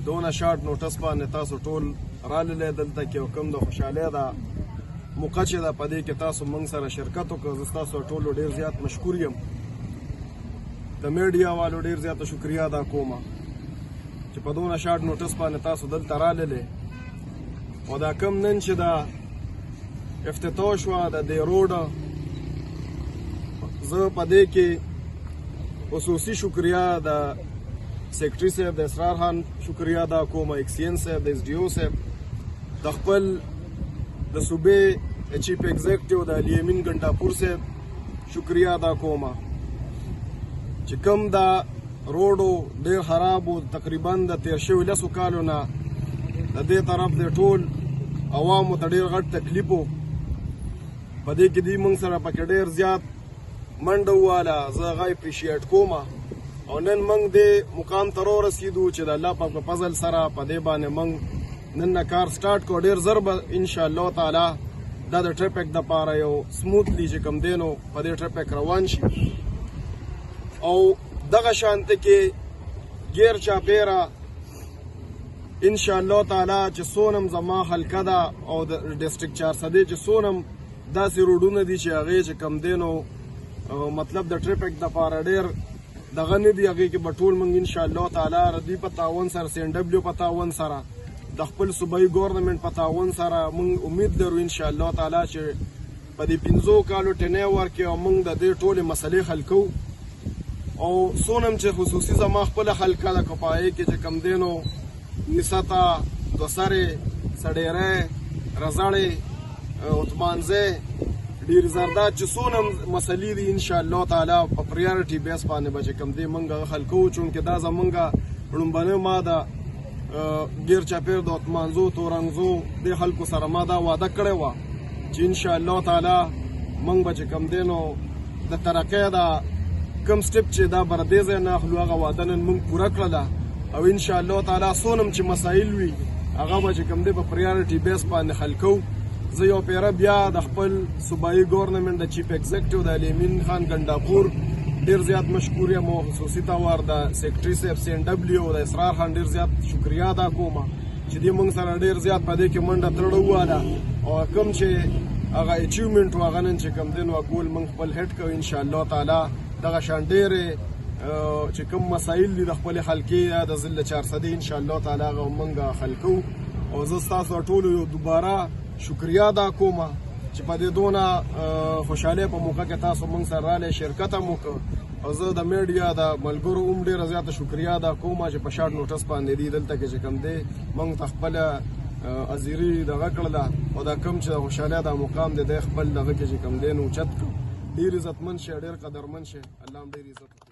دونه شارټ نوټس باندې تاسو ټول راغلي دلته کې کوم د خوشحالۍ دا موقع چې ده په دې کې تاسو موږ سره شرکت وکړو. زه ستاسو ټولو ډېر زیات مشکور یم. د میډیا والو ډېر زیاته شکریا ادا کوم چې په دونه شارټ نوټس باندې تاسو دلته راغلي او دا کوم نن چې دا افتتاح شوه د دې روډ، زه په دې کې خصوصي شکریا د سیکرټري صاحب د اسرار خان شکریا ادا کوم، ایکسین صاحب د SDO صاحب د خپل د صوبې چیف ایگزیکټیو د علي امین ګنډاپور صاحب شکریا ادا کوم چې کوم دا روډو ډېر خراب و. تقریبا د تیر شوي 10 کالو نه د دې طرف د ټول عوامو ته ډېر غټ تکلیف و. په دې کې دوی موږ سره پکې ډېر زیات منډه وواله. زه هغه اپریشیټ کوم او نن موږ دې مقام ته ورسېدو چې د الله پاک په فضل سره په دې باندې موږ نن نه کار سټارټ کړو. ډېر ژر به انشاءالله تعالی دا د ټریفک دپاره یو سموتلی چې کوم دی نو په دې ټریفک روان شي او دغه شانته کې غیر چاپیره انشاءالله تعالی چې سونم زما حلقه ده او د ډسټرکټ 400 چې سونم داسې روډونه دي چې هغې چې کوم دی نو مطلب د ټریفک دپاره ډېر دغه نه دي. هغې کې به ټول موږ انشاءالله تعالی ردي په تعاون سره CNW په تعاون سره د خپل صوبایي ګورنمنټ په تعاون سره موږ امید لرو انشاءالله تعالی چې په دې 15 کالو ټینیور کې موږ د دې ټولې مسلې حل کوو او سونم چې خصوصي زما خپله حلقه ده که په هغې کې چې کوم دی نو نسته، دوسرې، سډیری، رزړې، عثمانزی، ډیر زرداد چې څونه مسلې دي انشاءالله تعالی په پریارټي بیس باندې به چې کوم دی موږ هغه حل کوو. چونکې دا زموږ لومبنۍ ما ده ډېر چاپېر د عثمانزو تورنګزو دې خلکو سره ما دا وعده کړې وه چې انشاءالله تعالی موږ به چې کوم دی نو د ترقۍ دا کوم سټپ چې دا بردې ځای نه اخلو هغه وعده نن موږ پوره کړله او انشاءالله تعالی څونم چې مسایل وي هغه به چې کوم دی په پریارټي بیس باندې حل کوو. زه یو پیره بیا د خپل صوبایي ګورنمنټ د چیف ایگزیکټیو د علي امین خان ګنډاپور ډېر زیات مشکور یم او خصوصي طور د سیکرټري صاحب CNW د اسرار خان ډېر زیات شکریا ادا کوم چې دوی موږ سره ډېر زیات په دې کې منډه ترړه وواله او کوم چې هغه اچیومنټ و هغه نن چې کوم دی نو ګول موږ خپل هیډ کوو انشاءالله تعالی. دغه شان ډېرې چې کوم مسایل دي د خپلې حلقې یا د ضلع 400 انشاءالله تعالی هغه موږ حل کوو او زه ستاسو ټولو یو دوباره شکریا ادا کوم چې په دې دونه خوشحالۍ په موقع کې تاسو موږ سره راغلی شرکت هم وکړ او زه د میډیا د ملګرو هم ډېره زیاته شکریا ادا کوم چې په شارټ نوټس باندې دي دلته کې چې کوم دی موږ ته خپله حاضري دغه کړله او دا کوم چې د خوشحالۍ دا مقام دی دی خپل دغه کې چې کوم دی نو اوچت کړو. ډېر عزتمند شي، ډېر قدرمند شي. الله هم ډېر عزت